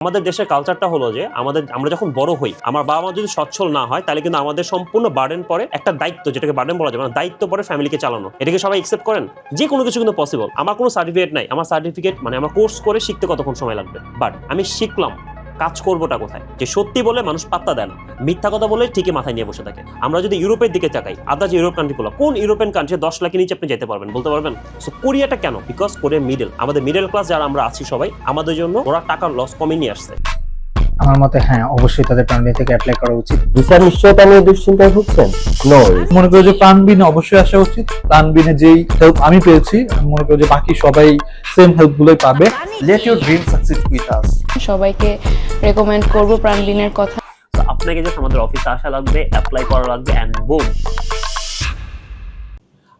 আমাদের দেশের কালচারটা হলো যে আমরা যখন বড় হই, আমার বাবা মা যদি সচ্ছল না হয় তাহলে কিন্তু আমাদের সম্পূর্ণ বার্ডেন পড়ে, একটা দায়িত্ব, যেটাকে বার্ডেন বলা যাবে না, দায়িত্ব পড়ে ফ্যামিলিকে চালানো। এটাকে সবাই একসেপ্ট করেন? যে কোনো কিছু কিন্তু পসিবল। আমার কোনো সার্টিফিকেট নাই, আমার সার্টিফিকেট মানে আমার কোর্স করে শিখতে কতক্ষণ সময় লাগবে, বাট আমি শিখলাম, কাজ করবোটা কোথায়? যে সত্যি বলে মানুষ পাত্তা দেয় না, মিথ্যা কথা বলে ঠিকই মাথায় নিয়ে বসে থাকে। আমরা যদি ইউরোপের দিকে তাকাই, আদার্স ইউরোপ কান্ট্রিগুলো, কোন ইউরোপিয়ান কান্ট্রি 10 লাখের নিচে আপনি যেতে পারবেন, বলতে পারবেন? সো কোরিয়াটা কেন? বিকজ কোরিয়া মিডল, আমাদের মিডল ক্লাস যারা আমরা আছি সবাই, আমাদের জন্য ওরা টাকার লস কমিয়ে নিয়ে আসছে। আমার মতে হ্যাঁ, অবশ্যই তাদের প্রাণবিন থেকে অ্যাপ্লাই করা উচিত। ভিসার নিশ্চয়তা নিয়ে দুশ্চিন্তায় ভুগছেন? নো, মনে করি যে প্রাণবিনে অবশ্যই আসা উচিত। প্রাণবিনে যেই হেল্প আমি পেয়েছি, আমি মনে করি যে বাকি সবাই সেম হেল্প গুলোই পাবে। Let your dream succeed with us. সবাইকে রেকমেন্ড করব প্রাণবিনের কথা। তো আপনাকে জাস্ট আমাদের অফিসে আসা লাগবে, অ্যাপ্লাই করা লাগবে, অ্যান্ড বুম।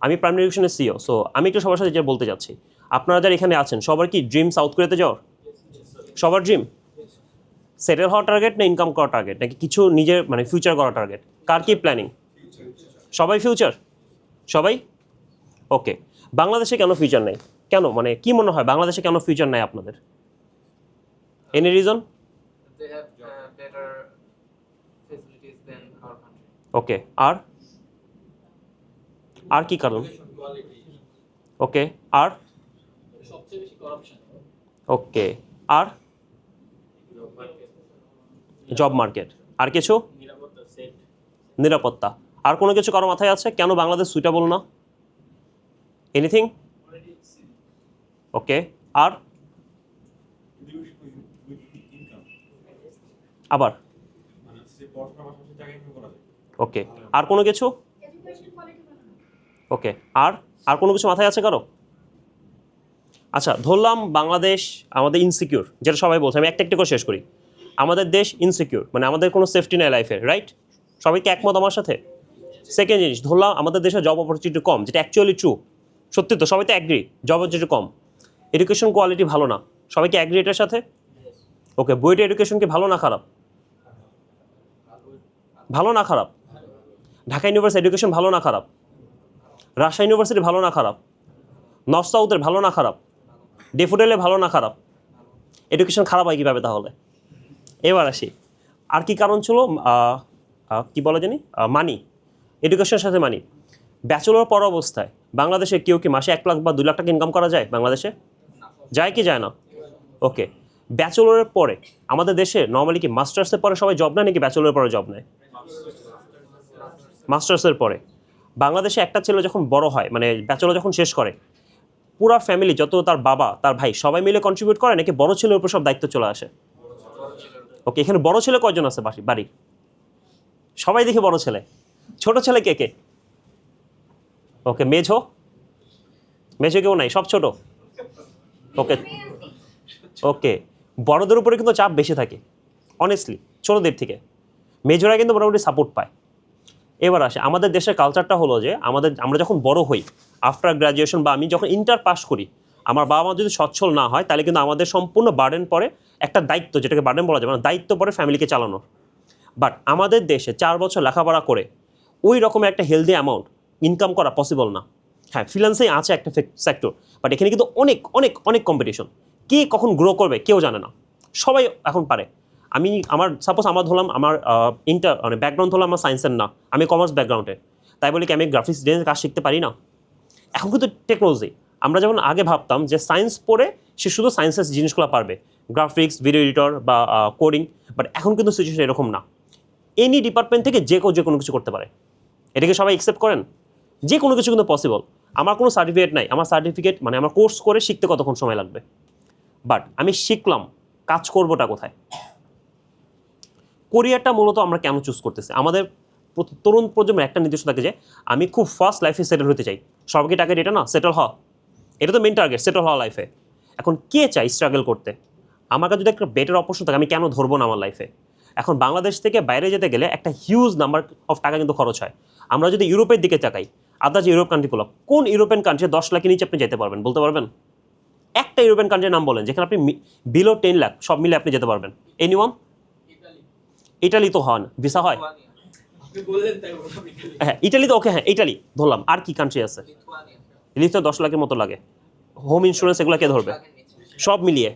আমি প্রাইমারি এডুকেশনের সিও, সো আমি একটু সবার সাথে যে বলতে চাচ্ছি, আপনারা যারা এখানে আছেন সবার কি ড্রিম সাউথ কোরিয়াতে যাওয়ার? সবার ড্রিম সেটেল হওয়ার টার্গেট না ইনকাম করার টার্গেট, নাকি কিছু নিজের মানে ফিউচার করার টার্গেট? কার কি প্ল্যানিং? সবাই ফিউচার, সবাই ওকে। বাংলাদেশে কেন ফিউচার নেই? কেন, মানে কি মনে হয় বাংলাদেশে কেন ফিউচার নেই আপনাদের? Any reason? They have better facilities than our country. ওকে, আর কি কারণ? ওকে, আর সবচেয়ে বেশি corruption. ওকে, আর জব মার্কেট, আর কিছু? নিরাপত্তা। আর কোনো কিছু কারো মাথায় আছে কেন বাংলাদেশ সুইটেবল না? এনিথিং? ওকে, আর আবার ওকে, আর কোনো কিছু? ওকে, আর কোনো কিছু মাথায় আছে কারো? আচ্ছা, ধরলাম বাংলাদেশ আমাদের ইনসিকিউর, যেটা সবাই বলছে, আমি একটা করে শেষ করি। আমাদের দেশ ইনসিকিউর, মানে আমাদের কোনো সেফটি নেই লাইফের, রাইট? সবাইকে একমত আমার সাথে? সেকেন্ড জিনিস, ধরলাম আমাদের দেশে জব অপরচুনিটি কম, যেটা অ্যাকচুয়ালি ট্রু, সত্যি তো, সবাই তো অ্যাগ্রি জব অপরচুনিটি কম। এডুকেশন কোয়ালিটি ভালো না, সবাইকে অ্যাগ্রি এটার সাথে? ওকে, বুয়েটের এডুকেশন কি ভালো না খারাপ? ভালো না খারাপ? ঢাকা ইউনিভার্সিটি এডুকেশন ভালো না খারাপ? রাজশাহী ইউনিভার্সিটি ভালো না খারাপ? নর্থ সাউথের ভালো না খারাপ? ডেফোডেলে ভালো না খারাপ? এডুকেশন খারাপ হয় কীভাবে তাহলে? এবার আসি, আর কি কারণ ছিল? কি বলে জানি, মানি, এডুকেশনের সাথে মানি। ব্যাচেলর পড়া অবস্থায় বাংলাদেশে কেউ কি মাসে 1 লাখ বা 2 লাখ টাকা ইনকাম করা যায় বাংলাদেশে? যায় কি যায় না? ওকে, ব্যাচেলরের পরে আমাদের দেশে নর্মালি কি মাস্টার্সের পরে সবাই জব নেয়, নাকি ব্যাচেলরের পরে জব নেয়? মাস্টার্সের পরে। বাংলাদেশে একটা ছেলে যখন বড় হয়, মানে ব্যাচেলর যখন শেষ করে, পুরা ফ্যামিলি, যত তার বাবা তার ভাই সবাই মিলে কন্ট্রিবিউট করে, নাকি বড় ছেলের উপর সব দায়িত্ব চলে আসে? ওকে, এখানে বড় ছেলে কয়জন আছে বাড়ি? সবাই দেখি বড় ছেলে। ছোট ছেলে কে কে? ওকে, মেঝো কেউ নাই, সব ছোট? ওকে ওকে, বড়দের উপরে কিন্তু চাপ বেশি থাকে অনেস্টলি ছোটদের থেকে, মেজরা কিন্তু মোটামুটি সাপোর্ট পায়। এবার আসে, আমাদের দেশের কালচারটা হলো যে আমরা যখন বড় হই, আফটার গ্র্যাজুয়েশন বা আমি যখন ইন্টার পাস করি, আমার বাবা মা যদি সচ্ছল না হয় তাহলে কিন্তু আমাদের সম্পূর্ণ বার্ডেন পড়ে, একটা দায়িত্ব, যেটাকে বার্ডেন বলা যাবে না, দায়িত্ব পড়ে ফ্যামিলিকে চালানোর। বাট আমাদের দেশে 4 বছর লেখাপড়া করে ওই রকমের একটা হেলদি অ্যামাউন্ট ইনকাম করা পসিবল না। হ্যাঁ, ফ্রিল্যান্সিং আছে একটা সেক্টর, বাট এখানে কিন্তু অনেক অনেক অনেক কম্পিটিশন। কে কখন গ্রো করবে কেউ জানে না, সবাই এখন পারে। আমার সাপোজ আমার ধরলাম, আমার মানে ব্যাকগ্রাউন্ড হলো আমার সায়েন্সের না, আমি কমার্স ব্যাকগ্রাউন্ডে, তাই বলে কি আমি গ্রাফিক্স ডিজাইনের কাজ শিখতে পারি না? এখন কিন্তু টেকনোলজি, আমরা যেমন আগে ভাবতাম যে সায়েন্স পড়ে সে শুধু সায়েন্সের জিনিসগুলো পারবে, গ্রাফিক্স, ভিডিও এডিটর বা কোডিং, বাট এখন কিন্তু সিচুয়েশন এরকম না। এনি ডিপার্টমেন্ট থেকে যে কোনো কিছু করতে পারে। এটাকে সবাই একসেপ্ট করেন? যে কোনো কিছু কিন্তু পসিবল। আমার কোনো সার্টিফিকেট নাই, আমার সার্টিফিকেট মানে আমার কোর্স করে শিখতে কতক্ষণ সময় লাগবে, বাট আমি শিখলাম, কাজ করবোটা কোথায়? কোরিয়াটা মূলত আমরা কেন চুজ করতেছি? আমাদের তরুণ প্রজন্মের একটা নির্দিষ্ট থাকে যে আমি খুব ফার্স্ট লাইফে সেটেল হতে চাই। সবাইকে টার্গেট এটা না, সেটেল হওয়া, এটা তো মেন টার্গেট, সেটেল হওয়া লাইফে। এখন কে চাই স্ট্রাগল করতে? আমার কাছে যদি একটা বেটার অপশন থাকে আমি কেন ধরবো না আমার লাইফে? এখন বাংলাদেশ থেকে বাইরে যেতে গেলে একটা হিউজ নাম্বার অফ টাকা কিন্তু খরচ হয়। আমরা যদি ইউরোপের দিকে তাকাই, আদার্স ইউরোপ কান্ট্রিগুলো, কোন ইউরোপিয়ান কান্ট্রি 10 লাখের নিচে আপনি যেতে পারবেন, বলতে পারবেন? একটা ইউরোপিয়ান কান্ট্রির নাম বলেন যেখানে আপনি বিলো 10 লাখ সব মিলে আপনি যেতে পারবেন। এনিওয়ান? ইটালি তো হন, ভিসা হয়। হ্যাঁ, ইটালি তো ওকে, হ্যাঁ ইটালি ধরলাম। আর কি কান্ট্রি আছে? লিথুয়ানিয়া 10 লাখের মতো লাগে। হোম ইন্স্যুরেন্স এগুলো কে ধরবে? সব মিলিয়ে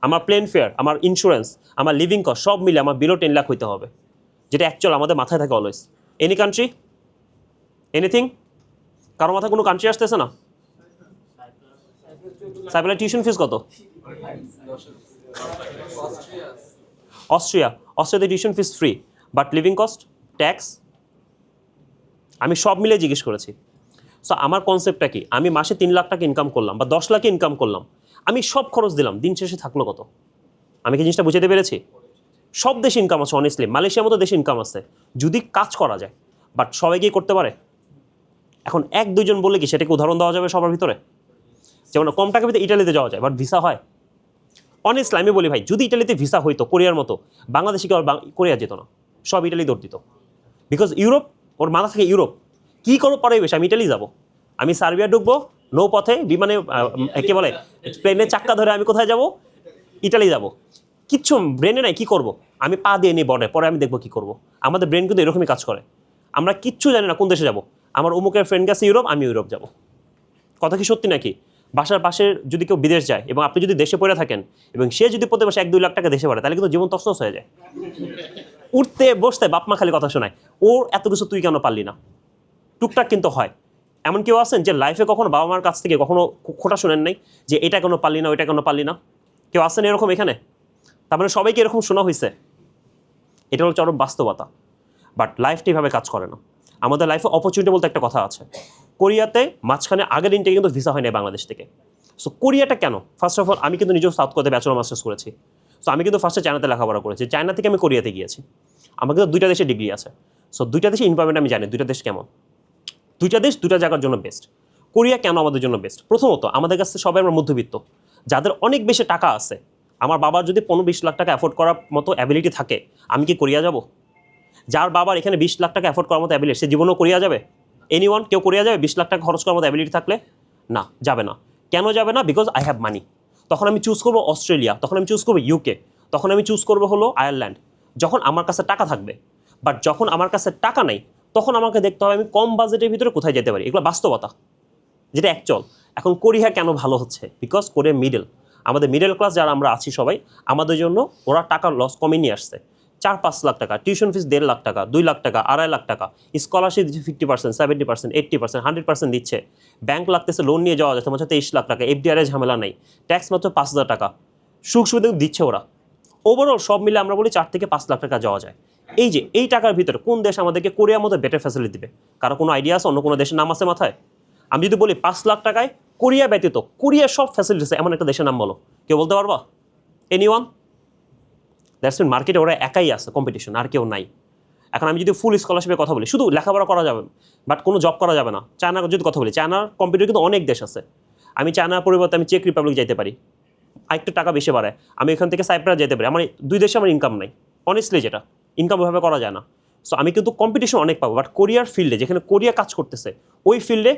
আমার প্লেন ফেয়ার, আমার ইন্স্যুরেন্স, আমার লিভিং কস্ট সব মিলে আমার বিলো 10 লাখ হইতে হবে, যেটা অ্যাকচুয়াল আমাদের মাথায় থাকে অলওয়েজ। এনি কান্ট্রি, এনিথিং, কারো মাথায় কোনো কান্ট্রি আসতেছে না? সাইফুলের টিউশন ফিস কত? অস্ট্রিয়াতে tuition fees free, but living cost, tax, আমি সব মিলে জিজ্ঞেস করেছি। সো আমার কনসেপ্টটা কি, আমি মাসে 3 লাখ টাকা ইনকাম করলাম বা 10 লাখ ইনকাম করলাম, আমি সব খরচ দিলাম, দিন শেষে থাকলো কত? আমি কি জিনিসটা বুঝাতে পেরেছি? সব দেশে ইনকাম আছে, অনেস্টলি মালয়েশিয়ার মতো দেশে ইনকাম আছে যদি কাজ করা যায়, বাট সবাই কি করতে পারে? এখন 1-2 জন বললে কি সেটাকে উদাহরণ দেওয়া যাবে সবার ভিতরে? যেমন কম টাকা ভিতরে ইটালিতে যাওয়া যায়, বাট ভিসা হয়? অনেস্টলি আমি বলি ভাই, যদি ইটালিতে ভিসা হইতো কোরিয়ার মতো, বাংলাদেশে কেউ কোরিয়া যেত না, সব ইটালি দৌড় দিত। বিকজ ইউরোপ, ওর মাথা থেকে ইউরোপ কী করবো পরে বেশি, আমি ইটালি যাবো, আমি সার্বিয়া ঢুকবো, নৌপথে বিমানে কে বলে প্লেনের চাক্কা ধরে আমি কোথায় যাব? ইটালি যাব। কিচ্ছু ব্রেনে নাই, কী করবো? আমি পা দিয়ে নিই বর্ডে, পরে আমি দেখবো কী করবো। আমাদের ব্রেন কিন্তু এরকমই কাজ করে, আমরা কিচ্ছু জানি না কোন দেশে যাব। আমার অমুকের ফ্রেন্ড গেছে ইউরোপ, আমি ইউরোপ যাব। কথা কি সত্যি নাকি? বাসার পাশের যদি কেউ বিদেশ যায় এবং আপনি যদি দেশে পড়ে থাকেন এবং সে যদি প্রতি মাসে 1-2 লাখ টাকা দেশে পড়ে, তাহলে কিন্তু জীবন তছনছ হয়ে যায়। উঠতে বসতে বাপ মা খালি কথা শোনায়, ওর এত কিছু তুই কেন পারলি না? টুকটাক কিন্তু হয়। এমন কেউ আছেন যে লাইফে কখনো বাবা মার কাছ থেকে কখনো খোটা শোনেন নাই যে এটা কেন পারলি না, ওইটা কেন পারলি না? কেউ আছেন এরকম এখানে? তার মানে সবাইকে এরকম শোনা হয়েছে। এটা হলো চরম বাস্তবতা। বাট লাইফটা এইভাবে কাজ করে না। আমাদের লাইফে অপরচুনিটি বলতে একটা কথা আছে। কোরিয়াতে মাঝখানে আগের দিনটা কিন্তু ভিসা হয় না বাংলাদেশ থেকে। সো কোরিয়াটা কেন? ফার্স্ট অফ অল আমি কিন্তু নিজেও সাউথ কোরিয়াতে ব্যাচেলর মাস্টার্স করেছি। সো আমি কিন্তু ফার্স্টে চায়নাতে লেখাপড়া করেছি, চায়না থেকে আমি কোরিয়াতে গিয়েছি। আমার কিন্তু 2টা দেশে ডিগ্রি আছে। সো 2টা দেশে এনভায়রনমেন্ট আমি জানি 2টা দেশ কেমন। 2টা দেশ 2টা জায়গার জন্য বেস্ট। কোরিয়া কেন আমাদের জন্য বেস্ট? প্রথমত আমাদের কাছে সবাই আমরা মধ্যবিত্ত, যাদের অনেক বেশি টাকা আছে। আমার বাবার যদি 15-20 লাখ টাকা অ্যাফোর্ড করার মতো অ্যাবিলিটি থাকে, আমি কি কোরিয়া যাব? যার বাবার এখানে 20 লাখ টাকা অ্যাফোর্ড করার মতো অ্যাবিলিটি, সে জীবনেও কোরিয়া যাবে? এনিওয়ান কেউ কোরিয়া যাবে 20 লাখ টাকা খরচ করার মতো অ্যাবিলিটি থাকলে? না, যাবে না। কেন যাবে না? Because I have money. তখন আমি চুজ করবো অস্ট্রেলিয়া, তখন আমি চুজ করবো ইউকে, তখন আমি চুজ করবো হলো আয়ারল্যান্ড, যখন আমার কাছে টাকা থাকবে। বাট যখন আমার কাছে টাকা নেই, তখন আমাকে দেখতে হবে আমি কম বাজেটের ভিতরে কোথায় যেতে পারি। এগুলো বাস্তবতা, যেটা অ্যাকচুয়াল। এখন কোরিয়া কেন ভালো হচ্ছে? বিকজ কোরিয়া মিডল, আমাদের মিডল ক্লাস যারা আমরা আছি সবাই, আমাদের জন্য ওরা টাকার লস কমে নিয়ে আসছে। 4-5 লাখ টাকা টিউশন ফিস, 1.5 লাখ টাকা, 2 লাখ টাকা, 2.5 লাখ টাকা, স্কলারশিপ দিচ্ছে 50%, 70%, 80%, 100% দিচ্ছে। ব্যাংক লাগতেছে, লোন নিয়ে যাওয়া যাচ্ছে মাত্র 23 লাখ টাকা, এফডিআর ঝামেলা নাই, ট্যাক্স মাত্র 5,000 টাকা, সুখ সুবিধা দিচ্ছে ওরা। ওভারঅল সব মিলে আমরা বলি 4 থেকে 5 লাখ টাকা যাওয়া যায়। এই যে এই টাকার ভিতরে কোন দেশ আমাদেরকে কোরিয়ার মতো বেটার ফ্যাসিলিটি দিবে? কারো কোনো আইডিয়া আছে? অন্য কোনো দেশের নাম আছে মাথায়? আমি যদি বলি 5 লাখ টাকায় কোরিয়া ব্যতীত কোরিয়ার সব ফ্যাসিলিটিস এমন একটা দেশের নাম বলো, কেউ বলতে পারবা? এনিওয়ান? দ্যাটস মিন মার্কেটে ওরা একাই আছে, কম্পিটিশন আর কেউ নাই। এখন আমি যদি ফুল স্কলারশিপের কথা বলি, শুধু লেখাপড়া করা যাবে বাট কোনো জব করা যাবে না। চায়নার যদি কথা বলি, চায়নার কম্পিটিটর কিন্তু অনেক দেশ আছে। আমি চায়নার পরিবর্তে আমি চেক রিপাবলিক যাইতে পারি, আরেকটু টাকা বেশি বাড়ায়। আমি এখান থেকে সাইপ্রাস যেতে পারি। আমার 2 দেশে আমার ইনকাম নাই, অনেস্টলি যেটা ইনকাম ওইভাবে করা যায় না। সো আমি কিন্তু কম্পিটিশন অনেক পাবো। বাট কোরিয়ার ফিল্ডে, যেখানে কোরিয়া কাজ করতেছে, ওই ফিল্ডে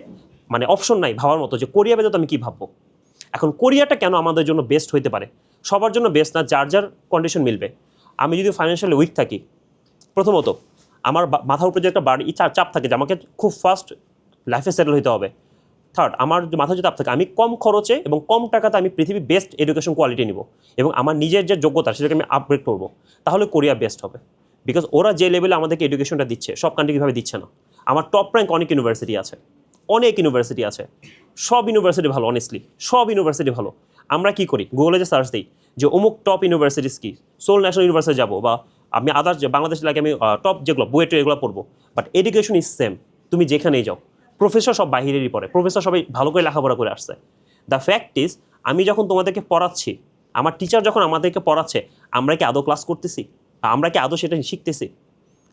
মানে অপশন নাই ভাবার মতো যে কোরিয়া বেদে তো আমি কী ভাববো। এখন কোরিয়াটা কেন আমাদের জন্য বেস্ট হইতে পারে? সবার জন্য বেস্ট না, যার যার কন্ডিশন মিলবে। আমি যদি ফাইন্যান্সিয়ালি উইক থাকি, প্রথমত আমার মাথার উপরে যে একটা বাড়ি চাপ থাকে যে আমাকে খুব ফাস্ট লাইফে সেটেল হতে হবে। থার্ড, আমার মাথায় যে চাপ থাকে, আমি কম খরচে এবং কম টাকাতে আমি পৃথিবীর বেস্ট এডুকেশন কোয়ালিটি নিব এবং আমার নিজের যে যোগ্যতা সেটাকে আমি আপগ্রেড করবো, তাহলে কোরিয়া বেস্ট হবে। বিকজ ওরা যে লেভেলে আমাদেরকে এডুকেশনটা দিচ্ছে, সব কান্ট্রি কীভাবে দিচ্ছে না। আমার টপ র্যাঙ্ক অনেক ইউনিভার্সিটি আছে, সব ইউনিভার্সিটি ভালো, অনেস্টলি সব ইউনিভার্সিটি ভালো। আমরা কি করি, গুগলে যে সার্চ দিই যে অমুক টপ ইউনিভার্সিটিস কি, সোল ন্যাশনাল ইউনিভার্সিটি যাবো, বা আমি আদার্স যে বাংলাদেশ লাগে আমি টপ যেগুলো বুয়েট এগুলো পড়বো। বাট এডুকেশন ইজ সেম, তুমি যেখানেই যাও। প্রফেসর সব বাহিরেরই পড়ে, প্রফেসর সবাই ভালো করে লেখাপড়া করে আসছে। দ্য ফ্যাক্ট ইজ, আমি যখন তোমাদেরকে পড়াচ্ছি, আমার টিচার যখন আমাদেরকে পড়াচ্ছে, আমরা কি আদৌ ক্লাস করতেছি? আমরা কি আদৌ সেটা শিখতেছি?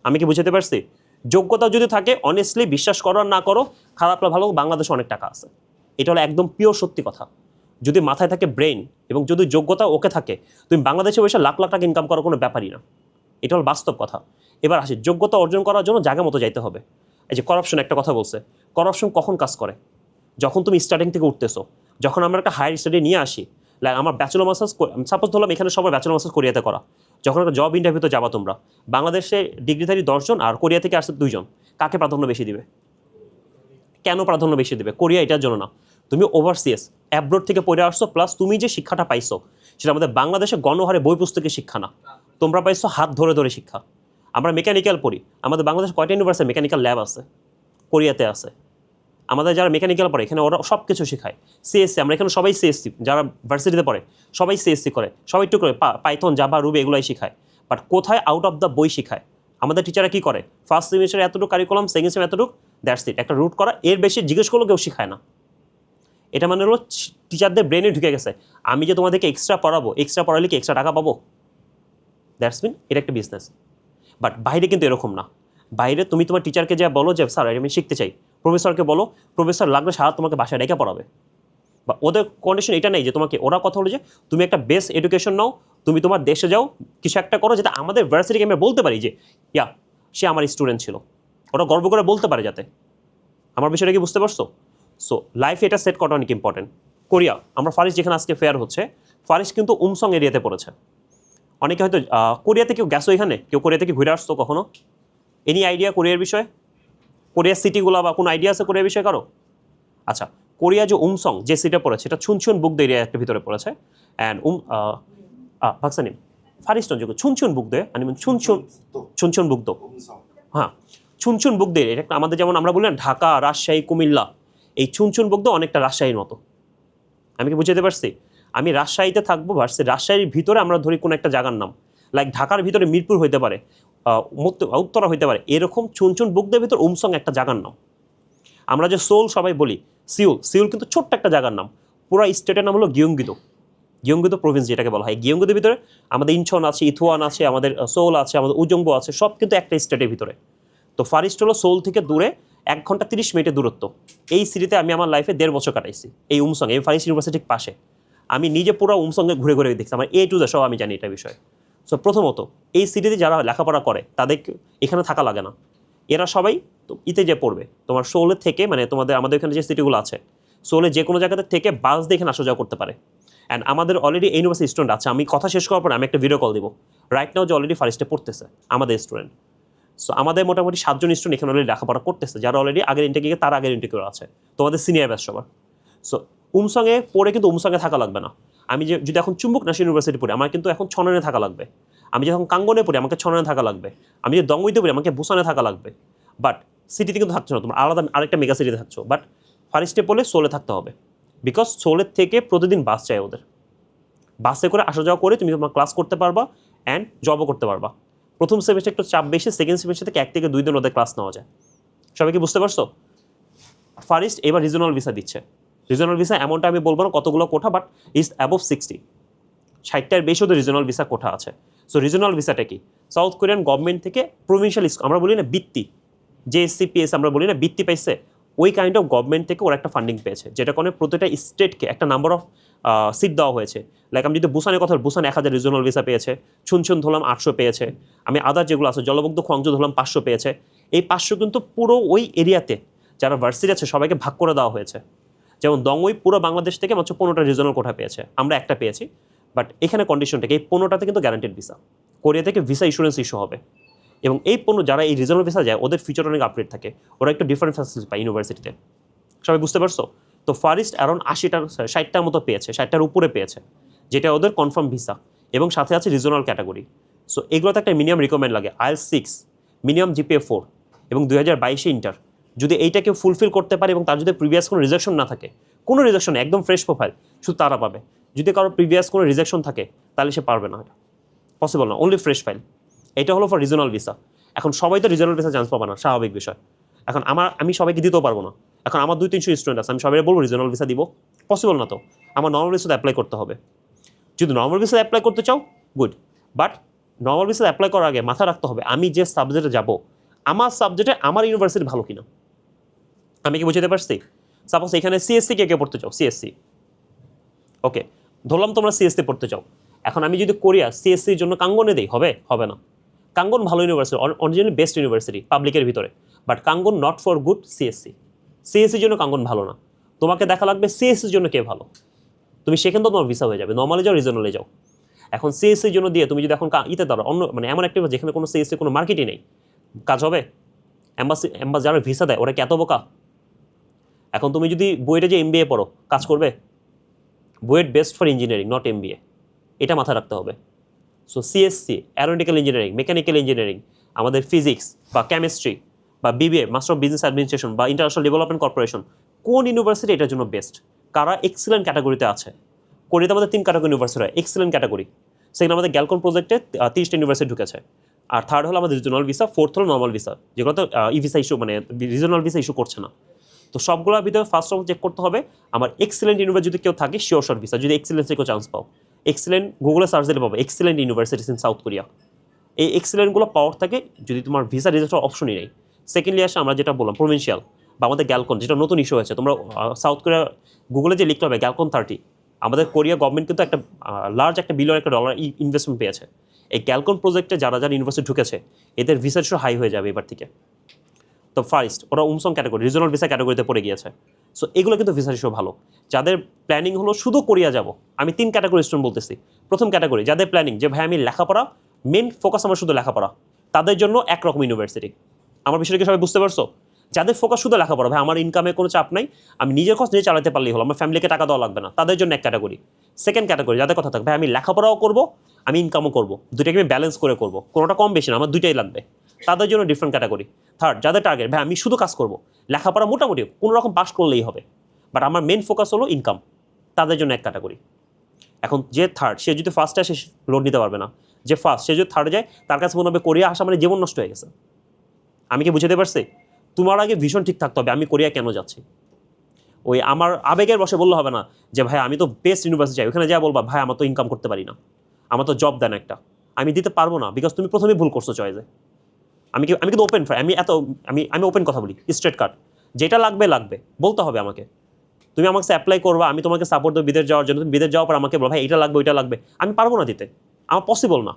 আমি কি বুঝতে পারছি? যোগ্যতা যদি থাকে, অনেস্টলি বিশ্বাস করো আর না করো, খারাপ না ভালো, বাংলাদেশে অনেক টাকা আছে। এটা হলো একদম পিওর সত্যি কথা। যদি মাথায় থাকে ব্রেন এবং যদি যোগ্যতা ওকে থাকে, তুমি বাংলাদেশে বসে লাখ লাখ টাকা ইনকাম করার কোনো ব্যাপারই না। এটা হলো বাস্তব কথা। এবার আসি, যোগ্যতা অর্জন করার জন্য জায়গা মতো যাইতে হবে। এই যে করাপশন একটা কথা বলছে, করাপশন কখন কাজ করে? যখন তুমি স্টার্টিং থেকে উঠতেছো। যখন আমরা একটা হায়ার স্টাডি নিয়ে আসি, লাইক আমার ব্যাচেলর মাস্টার্স, সাপোজ ধরলাম এখানে সবার ব্যাচেলর মাস্টার্স কোরিয়াতে করা। যখন একটা জব ইন্টারভিউতে যাবা তোমরা, বাংলাদেশে ডিগ্রিধারী 10 জন আর কোরিয়া থেকে আসছে 2 জন, কাকে প্রাধান্য বেশি দিবে? কেন প্রাধান্য বেশি দেবে? কোরিয়া এটার জন্য না, তুমি ওভারসিয়াস অ্যাব্রোড থেকে পড়ে আসছো, প্লাস তুমি যে শিক্ষাটা পাইছো সেটা আমাদের বাংলাদেশে গণহারে বই পুস্তকের শিক্ষা না, তোমরা পাইছো হাত ধরে ধরে শিক্ষা। আমরা মেকানিক্যাল পড়ি, আমাদের বাংলাদেশে কয়টা ইউনিভার্সিটি মেকানিক্যাল ল্যাব আছে? কোরিয়াতে আছে। আমাদের যারা মেকানিক্যাল পড়ে এখানে ওরা সব কিছু শেখায়। সিএসসি, আমরা এখানে সবাই সিএসসি, যারা ভার্সিটিতে পড়ে সবাই সিএসসি করে, সবাই একটু করে পাইথন, জাভা, রুবি এগুলোই শেখায়। বাট কোথায় আউট অফ দ্য বই শেখায়? আমাদের টিচাররা কী করে, ফার্স্ট সেমিস্টারে এতটুকু কারিকুলাম, সেকেন্ড সেমিস্টার এতটুকু, দ্যাটস ইট, একটা রুট করা, এর বেশি জিজ্ঞেস করলেও কেউ শেখায় না। এটা মানে হলো টিচারদের ব্রেনে ঢুকে গেছে, আমি যে তোমাদেরকে এক্সট্রা পড়াবো, এক্সট্রা পড়ালে কি এক্সট্রা টাকা পাবো, দ্যাটস মিন এটা একটা বিজনেস। বাট বাইরে কিন্তু এরকম না। বাইরে তুমি তোমার টিচারকে যা বলো যে স্যার আমি শিখতে চাই, প্রফেসরকে বলো, প্রফেসর লাগলে সারা তোমাকে বাসায় রেখে পড়াবে। বা ওদের কন্ডিশন এটা নেই যে তোমাকে, ওরা কথা হলো যে তুমি একটা বেস্ট এডুকেশন নাও, তুমি তোমার দেশে যাও, কিছু একটা করো, যাতে আমাদের ভার্সিটিকে আমরা বলতে পারি যে ইয়া সে আমার স্টুডেন্ট ছিল, ওরা গর্ব করে বলতে পারে যাতে। আমার বিষয়টা কি বুঝতে পারছো? সো লাইফে এটা সেট করা অনেক ইম্পর্টেন্ট। কোরিয়া, আমরা ফারিস যেখানে আজকে ফেয়ার হচ্ছে, ফারিস কিন্তু উমসং এরিয়াতে পড়েছে। অনেকে হয়তো কোরিয়াতে কেউ গেছো, এখানে কেউ কোরিয়া থেকে ঘুরে আসতো কখনো? এনি আইডিয়া কোরিয়ার বিষয়ে? কোরিয়ার সিটিগুলো বা কোনো আইডিয়া আছে কোরিয়ার বিষয়ে কারো? আচ্ছা, কোরিয়া যে উমসং যে সিটে পড়েছে এটা ছুনছুন বুকদে এরিয়া একটা ভিতরে পড়েছে। অ্যান্ড ভাকসানিম ফারিস্টন যে ছুনছুন বুকদে ছুনছুন বুকদো, হ্যাঁ ছুনছুন বুকদে, এটা একটা আমাদের যেমন আমরা বলি না ঢাকা, রাজশাহী, কুমিল্লা, এই ছুনছুন বুকদো অনেকটা রাজশাহীর মতো। আমি কি বুঝাতে পারছি? আমি রাজশাহীতে থাকবো, ভার্সি রাজশাহীর ভিতরে আমরা ধরি কোনো একটা জায়গার নাম, লাইক ঢাকার ভিতরে মিরপুর হইতে পারে, উত্তরা হইতে পারে, এরকম ছুনছুন বুকদের ভিতর উমসং একটা জায়গার নাম। আমরা যে সোল সবাই বলি, সিউল কিন্তু ছোট্ট একটা জায়গার নাম। পুরো স্টেটের নাম হলো গিয়ংগিদো প্রভিন্স যেটাকে বলা হয়। গিয়ংগিদোর ভিতরে আমাদের ইনচন আছে, ইথুয়ান আছে, আমাদের সোল আছে, আমাদের উজম্বো আছে, সব কিন্তু একটা স্টেটের ভিতরে। তো ফারিস্ট হলো সোল থেকে দূরে 1 ঘন্টা 30 মিনিটের দূরত্ব। এই সিটিতে আমি আমার লাইফে 1.5 বছর কাটাইছি, এই উমসং, এই ফারিস্ট ইউনিভার্সিটির পাশে। আমি নিজে পুরো উমসঙ্গে ঘুরে ঘুরে দেখছি, আমার A to Z সব আমি জানি এটা বিষয়ে। সো প্রথমত এই সিটিতে যারা লেখাপড়া করে তাদের এখানে থাকা লাগে না, এরা সবাই ইতে যে পড়বে তোমার সোলে থেকে, মানে আমাদের এখানে যে সিটিগুলো আছে সোলে যে কোনো জায়গাতে থেকে বাস দিয়ে এখানে আসা যাওয়া করতে পারে। অ্যান্ড আমাদের অলরেডি ইউনিভার্সিটি স্টুডেন্ট আছে, আমি কথা শেষ করার পরে আমি একটা ভিডিও কল দিব, রাইট নাও যে অলরেডি ফারিস্টে পড়তেছে আমাদের স্টুডেন্ট। সো আমাদের মোটামুটি 7 জন স্টুডেন্ট এখানে অলরেডি লেখাপড়া করতেছে, যারা অলরেডি আগের ইন্টেকে তার আগের ইন্টেকে আছে, তোমাদের সিনিয়র ব্যাচ সবার। সো উমসংয়ে পড়ে কিন্তু উমসংয়ে থাকা লাগবে না। আমি যদি এখন চুম্বুক ন্যাশনাল ইউনিভার্সিটি পড়ি আমার কিন্তু এখন ছননে থাকা লাগবে। আমি যখন কাঙ্গনে পড়ি আমাকে ছননে থাকা লাগবে। আমি যদি দংগুইতে পড়ি আমাকে বুসানে থাকা লাগবে। বাট সিটিতে কিন্তু থাকছো না, তোমার আলাদা আরেকটা মেগা সিটিতে থাকছো। বাট ফারিস্টে পড়লে সোলে থাকতে হবে, বিকজ সোলের থেকে প্রতিদিন বাস চাই ওদের। বাসে করে আসা যাওয়া করে তুমি তোমার ক্লাস করতে পারবা অ্যান্ড জবও করতে পারবা। প্রথম সেমিস্টার একটু চাপ বেশি, সেকেন্ড সেমিস্টার থেকে 1 থেকে 2 দিন ওদের ক্লাস নেওয়া যায়। সবাই কি বুঝতে পারছো? ফারিস্ট এবার রিজনাল ভিসা দিচ্ছে। রিজনাল ভিসা এমনটা আমি বলবো না কতগুলো কোঠা, বাট ইজ অ্যাবভ 60-60টার বেশি ওদের রিজনাল ভিসা কোঠা আছে। সো রিজনাল ভিসাটা কি? সাউথ কোরিয়ান গভর্নমেন্ট থেকে প্রভিনশিয়াল আমরা বলি না বৃত্তি, JSC PS আমরা বলি না বৃত্তি পাইছে, ওই কাইন্ড অফ গভর্নমেন্ট থেকে ওরা একটা ফান্ডিং পেয়েছে, যেটা কারণে প্রতিটা স্টেটকে একটা নাম্বার অফ সিট দেওয়া হয়েছে। লাইক আমি যদি বুসানের কথা, বুসান 1000 রিজনাল ভিসা পেয়েছে, ছুনছুন ধরলাম 800 পেয়েছে, আমি আদার যেগুলো আছে জলবদ্ধ খোয়াংজু ধরলাম 500 পেয়েছে। এই 500 কিন্তু পুরো ওই এরিয়াতে যারা ভার্সিটি আছে সবাইকে ভাগ করে দেওয়া হয়েছে। যেমন দংওই পুরো বাংলাদেশ থেকে মাত্র 15টা রিজনাল কোঠা পেয়েছে, আমরা একটা পেয়েছি। বাট এখানে কন্ডিশনটাকে এই 15টাতে কিন্তু গ্যারান্টেড ভিসা, কোরিয়া থেকে ভিসা ইস্যুরেন্স ইস্যু হবে। এবং এই যারা এই রিজনাল ভিসা যায় ওদের ফিচার অনেক আপডেট থাকে, ওরা একটু ডিফারেন্ট ফ্যাসিলিটি পায় ইউনিভার্সিটিতে। সবাই বুঝতে পারছো? তো ফারিস্ট অ্যারাউন্ড 60টার মতো পেয়েছে, 60টার উপরে পেয়েছে, যেটা ওদের কনফার্ম ভিসা, এবং সাথে আছে রিজনাল ক্যাটাগরি। সো এগুলোতে একটা মিনিমাম রিকমেন্ড লাগে, IELTS 6, মিনিমাম GPA 4 এবং 2022 ইন্টার। যদি এইটাকে ফুলফিল করতে পারে এবং তার যদি প্রিভিয়াস কোনো রিজেকশন না থাকে, কোনো রিজেকশন একদম ফ্রেশ প্রোফাইল, শুধু তারা পাবে। যদি কারো প্রিভিয়াস কোনো রিজেকশন থাকে তাহলে সে পারবে না, এটা পসিবল না, অনলি ফ্রেশ ফাইল। এটা হলো ফর রিজনাল ভিসা। এখন সবাই তো রিজনাল ভিসা চান্স পাবে না, স্বাভাবিক বিষয়। এখন আমি সবাইকে দিতেও পারবো না। এখন আমার 200-300 স্টুডেন্ট আছে, আমি সবাই বলবো রিজনাল ভিসা দিব, পসিবল না। তো আমার নর্মাল ভিসাতে অ্যাপ্লাই করতে হবে। যদি নর্মাল ভিসা অ্যাপ্লাই করতে চাও good, but normal visa apply করার আগে মাথায় রাখতে হবে আমি যে সাবজেক্টে যাব, আমার সাবজেক্টে আমার ইউনিভার্সিটি ভালো কিনা। আমি কি বুঝতে পারছি? সাপোজ এখানে CSC কে পড়তে চাও, CSC ওকে, ধরলাম তোমরা CSC পড়তে চাও। এখন আমি যদি কোরিয়া CSCর জন্য কাঙ্গনে দেই, হবে না। কাঙ্গন ভালো ইউনিভার্সিটি, অরিজিনালি বেস্ট ইউনিভার্সিটি পাবলিকের ভিতরে, বাট কাঙ্গন নট ফর গুড CSCর জন্য কাঙ্গন ভালো না। তোমাকে দেখা লাগবে CSCর জন্য কে ভালো, তুমি সেখানে তো তোমার ভিসা হয়ে যাবে, নর্মালি যাও রিজনালে যাও। এখন CSCর জন্য দিয়ে তুমি যদি এখন ইতে দাঁড়ো অন্য মানে এমন একটা যেখানে কোনো CSC কোনো মার্কেটই নেই, কাজ হবে? এম্বাসি যারা ভিসা দেয় ওরা কি এত বোকা? এখন তুমি যদি বুয়েটে যে MBA পড়ো কাজ করবে? BUET best for engineering, not MBA, এটা মাথায় রাখতে হবে। So CSC, aeronautical engineering, mechanical engineering, আমাদের ফিজিক্স বা কেমিস্ট্রি বা BBA, master of business administration বা ইন্টারন্যাশনাল ডেভেলপমেন্ট কর্পোরেশন, কোন ইউনিভার্সিটি এটার জন্য বেস্ট? কারা এক্সিলেন্ট ক্যাটাগরিতে আছে? কোরিয়াতে আমাদের 3 ক্যাটাগরি ইউনিভার্সিটি হয়, এক্সিলেন্ট ক্যাটাগরি। সেখানে আমাদের গ্যালকন প্রজেক্টে 30টা ইউনিভার্সিটি ঢুকেছে। আর থার্ড হলো আমাদের রিজনাল ভিসা, ফোর্থ হলো নর্মাল ভিসা, যেগুলো তো ভিসা ইস্যু মানে রিজনাল ভিসা ইস্যু করছে না। তো সবগুলোর ভিতরে ফার্স্ট অফ চেক করতে হবে আমার এক্সিলেন্ট ইউনিভার্সিটি যদি কেউ থাকে শিওর শর্ট ভিসা, যদি এক্সিলেন্সে কেউ চান্স পাও। এক্সিলেন্ট গুগলে সার্চ দিলে পাবো excellent universities in south Korea. এই এক্সিলেন্টগুলো পাওয়ার থাকে যদি তোমার ভিসা রেজিস্টার অপশনই নেই। সেকেন্ডলি আসে আমরা যেটা বললাম প্রভিন্সিয়াল বা আমাদের গ্যালকন, যেটা নতুন ইস্যু হয়েছে। তোমরা সাউথ কোরিয়া গুগলে যে লিখতে হবে গ্যালকন 30, আমাদের কোরিয়া গভর্নমেন্ট কিন্তু একটা লার্জ একটা $1 বিলিয়ন ইনভেস্টমেন্ট পেয়েছে। এই গ্যালকন প্রজেক্টে যারা যারা ইউনিভার্সিটি ঢুকেছে এদের ভিসা রেশিও হাই হয়ে যাবে এবার থেকে। তো ফার্স্ট ওরা উমসং ক্যাটাগরি, রিজনাল ভিসা ক্যাটাগরিতে পড়ে গিয়েছে। সো এগুলো কিন্তু ভিসা রেশিও ভালো। যাদের প্ল্যানিং হলো শুধু কোরিয়া যাব, আমি 3 ক্যাটাগরি স্টুডেন্ট বলতেছি। প্রথম ক্যাটাগরি যাদের প্ল্যানিং যে ভাই আমি লেখাপড়া, মেন ফোকাস আমার শুধু লেখাপড়া, তাদের জন্য একরকম ইউনিভার্সিটি। আমার বিষয়টাকে সবাই বুঝতে পারছো? যাদের ফোকাস শুধু লেখাপড়া, ভাই আমার ইনকামে কোনো চাপ নাই, আমি নিজের খরচ নিজে চালাতে পারলেই হলো, আমার ফ্যামিলিকে টাকা দেওয়া লাগবে না, তাদের জন্য এক ক্যাটাগরি। সেকেন্ড ক্যাটাগরি যাদের কথা থাকবে ভাই আমি লেখাপড়াও করবো, আমি ইনকামও করবো, দুইটাকে আমি ব্যালেন্স করে করবো, কোনোটা কম বেশি না, আমার দুইটাই লাগবে, তাদের জন্য ডিফারেন্ট ক্যাটাগরি। থার্ড যাদের টার্গেট ভাই আমি শুধু কাজ করবো, লেখাপড়া মোটামুটি কোনো রকম পাস করলেই হবে, বাট আমার মেন ফোকাস হলো ইনকাম, তাদের জন্য এক ক্যাটাগরি। এখন যে থার্ড সে যদি ফার্স্টে আসে লোড নিতে পারবে না, যে ফার্স্ট সে যদি থার্ডে যায় তার কাছে মনে হবে কোরিয়া আসা মানে জীবন নষ্ট হয়ে গেছে। আমি কি বুঝতে পারছি? তোমার আগে ভীষণ ঠিক থাকতে হবে আমি কোরিয়া কেন যাচ্ছি। ওই আমার আবেগের বসে বললে হবে না যে ভাই আমি তো বেস্ট ইউনিভার্সিটি চাই, ওখানে যা বলবা ভাই আমার তো ইনকাম করতে পারি না, আমার তো জব দেন একটা, আমি দিতে পারবো না, বিকজ তুমি প্রথমেই ভুল করছো চয়েসে। আমি কিন্তু ওপেন ফ্রাই, আমি ওপেন কথা বলি, স্ট্রেট কাট, যেটা লাগবে লাগবে বলতে হবে আমাকে। তুমি আমাকে অ্যাপ্লাই করবা, আমি তোমাকে সাপোর্ট দেবো বিদেশ যাওয়ার জন্য, তুমি বিদেশ যাওয়ার পর আমাকে বলো ভাই এটা লাগবে ওইটা লাগবে, আমি পারবো না দিতে, আমার পসিবল না।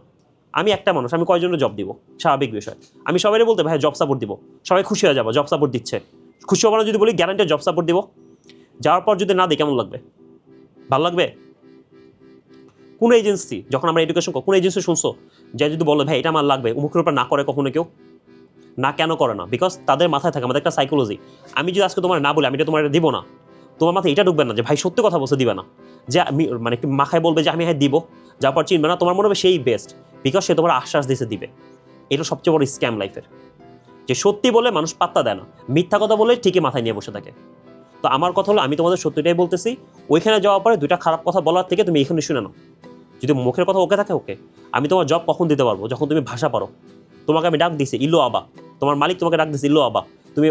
আমি একটা মানুষ, আমি কয়জনের জব দিব, স্বাভাবিক বিষয়। আমি সবাই বলতে ভাই জব সাপোর্ট দিব, সবাই খুশি হয়ে যাবো জব সাপোর্ট দিচ্ছে, খুশি হবো না যদি বলি গ্যারান্টি জব সাপোর্ট দিব। যাওয়ার পর যদি না দিই কেমন লাগবে? ভালো লাগবে? কোন এজেন্সি যখন আমরা এডুকেশন, কোন এজেন্সি শুনছো যে যদি বলো ভাই এটা আমার লাগবে, উমুখের উপর না করে কখনো কেউ? না কেন করে না? বিকজ তাদের মাথায় থাকে আমাদের একটা সাইকোলজি, আমি যদি আজকে তোমার না বলি আমি এটা তোমার দিব না, তোমার মাথায় এটা ঢুকবে না যে ভাই সত্যি কথা বলছে দিবে না, যে আমি মানে মাথায় বলবে যে আমি হ্যাঁ দিব, যার পর চিনবে না, তোমার মনে হবে সেই বেস্ট, বিকজ সে তোমার আশ্বাস দিয়েছে দিবে। এটা সবচেয়ে বড় স্ক্যাম লাইফের, যে সত্যি বলে মানুষ পাত্তা দেয় না, মিথ্যা কথা বলে ঠিকই মাথায় নিয়ে বসে থাকে। তো আমার কথা হলো আমি তোমাদের সত্যিটাই বলতেছি, ওইখানে যাওয়ার পরে 2টা খারাপ কথা বলার থেকে তুমি এখানে শুনে নাও। যদি মুখের কথা ওকে থাকে ওকে, আমি তোমার জব কখন দিতে পারবো? যখন তুমি ভাষা পারো। তোমাকে আমি ডাক দিছি ইল্লো আবা, তোমার মালিক তোমাকে ডাক দিছে ইল্লো আবা, তুমি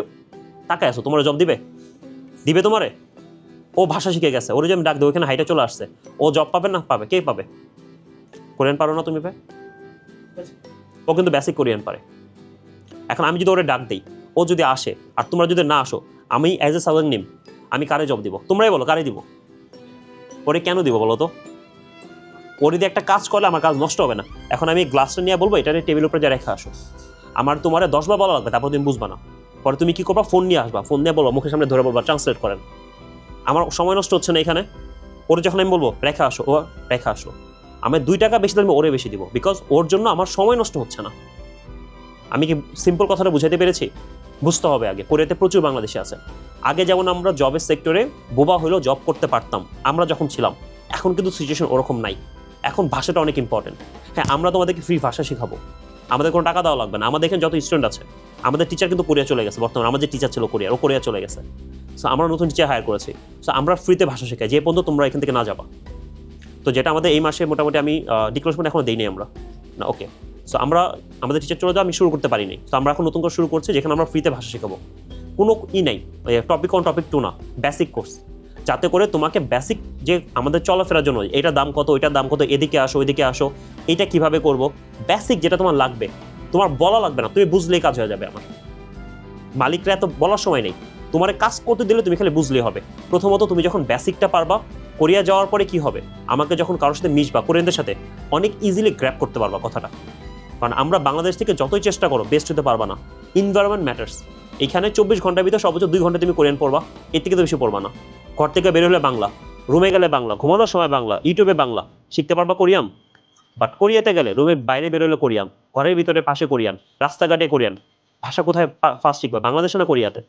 তাকায় আসো, তোমার জব দিবে? দিবে তোমারে? ও ভাষা শিখে গেছে, ওর যে আমি ডাক দিই ওইখানে হাইটে চলে আসছে, ও জব পাবে না? পাবে। কে পাবে? কোরিয়ান পারো না তুমি ভাই? ও কিন্তু বেসিক কোরিয়ান পারে। এখন আমি যদি ওরে ডাক দিই, ও যদি আসে আর তোমরা যদি না আসো, আমি অ্যাজ এ সাউদার্ন নেম আমি কারে জব দিব? তোমরাই বলো কারে দিব? ওরে কেন দিব বলো তো? ওর যদি একটা কাজ করলে আমার কাজ নষ্ট হবে না। এখন আমি গ্লাসটা নিয়ে বলবো এটা টেবিল উপরে যা রেখে আসো, আমার তোমার 10 বার বলা লাগবে, তারপর তুমি বুঝবা না। পরে তুমি কি করবা? ফোন নিয়ে আসবা, ফোন নিয়ে বলবো, মুখের সামনে ধরে বলবা ট্রান্সলেট করেন। আমার সময় নষ্ট হচ্ছে না এখানে। ওরে যখন আমি বলবো রেখে আসো, ও রেখে আসলো, আমি 2 টাকা বেশি দিলে আমি ওরে বেশি দিব, বিকজ ওর জন্য আমার সময় নষ্ট হচ্ছে না। আমি কি সিম্পল কথাটা বুঝাইতে পেরেছি? বুঝতে হবে আগে। কোরিয়াতে প্রচুর বাংলাদেশি আছে। আগে যেমন আমরা জবের সেক্টরে বোবা হলেও জব করতে পারতাম আমরা যখন ছিলাম, এখন কিন্তু সিচুয়েশন ওরকম নাই। এখন ভাষাটা অনেক ইম্পর্টেন্ট। হ্যাঁ, আমরা তোমাদেরকে ফ্রি ভাষা শেখাবো, আমাদের কোনো টাকা দেওয়া লাগবে না। আমাদের এখানে যত স্টুডেন্ট আছে, আমাদের টিচার কিন্তু কোরিয়া চলে গেছে বর্তমানে, আমার যে টিচার ছিল কোরিয়া, ও কোরিয়া চলে গেছে। সো আমরা নতুন টিচার হায়ার করেছি। সো আমরা ফ্রিতে ভাষা শেখাই যে পর্যন্ত তোমরা এখান থেকে না যাবা। তো যেটা আমাদের এই মাসে মোটামুটি আমি ডিক্লারেশন এখনো দিইনি আমরা না। ওকে, সো আমরা আমাদের টিচার চলে যাওয়া আমি শুরু করতে পারিনি। তো আমরা এখন নতুন করে শুরু করছি, যেখানে আমরা ফ্রিতে ভাষা শেখাবো। কোনো নাই টপিক 1 টপিক 2 না, বেসিক কোর্স, যাতে করে তোমাকে বেসিক যে আমাদের চলাফেরার জন্য এটার দাম কত, ওইটার দাম কত, এদিকে আসো ওইদিকে আসো, এইটা কিভাবে করব, বেসিক যেটা তোমার লাগবে, তোমার বলা লাগবে না, তুমি বুঝলেই কাজ হয়ে যাবে। আমার মালিকরা এত বলার সময় নেই, তোমার কাজ করতে দিলে তুমি খালি বুঝলেই হবে। প্রথমত তুমি যখন বেসিকটা পারবা, কোরিয়া যাওয়ার পরে কি হবে, আমাকে যখন কারোর সাথে মিশবা, কোরিয়ানদের সাথে অনেক ইজিলি গ্র্যাপ করতে পারবা কথাটা। কারণ আমরা বাংলাদেশ থেকে যতই চেষ্টা করো বেস্ট হতে পারবা না। Environment matters. এখানে 24 ঘন্টার ভিতরে সর্বোচ্চ 2 ঘন্টা তুমি কোরিয়ান পড়বা, এর থেকে তো বেশি পড়বা না। ঘর থেকে বের হলে বাংলা, রুমে গেলে বাংলা, ঘুমানোর সময় বাংলা, ইউটিউবে বাংলা, শিখতে পারবা কোরিয়ান। বাট কোরিয়াতে গেলে রুমের বাইরে বেরোলে কোরিয়ান, ঘরের ভিতরে পাশে কোরিয়ান, রাস্তাঘাটে কোরিয়ান। ভাষা কোথায় ফার্স্ট শিখবা, বাংলাদেশে না কোরিয়াতে?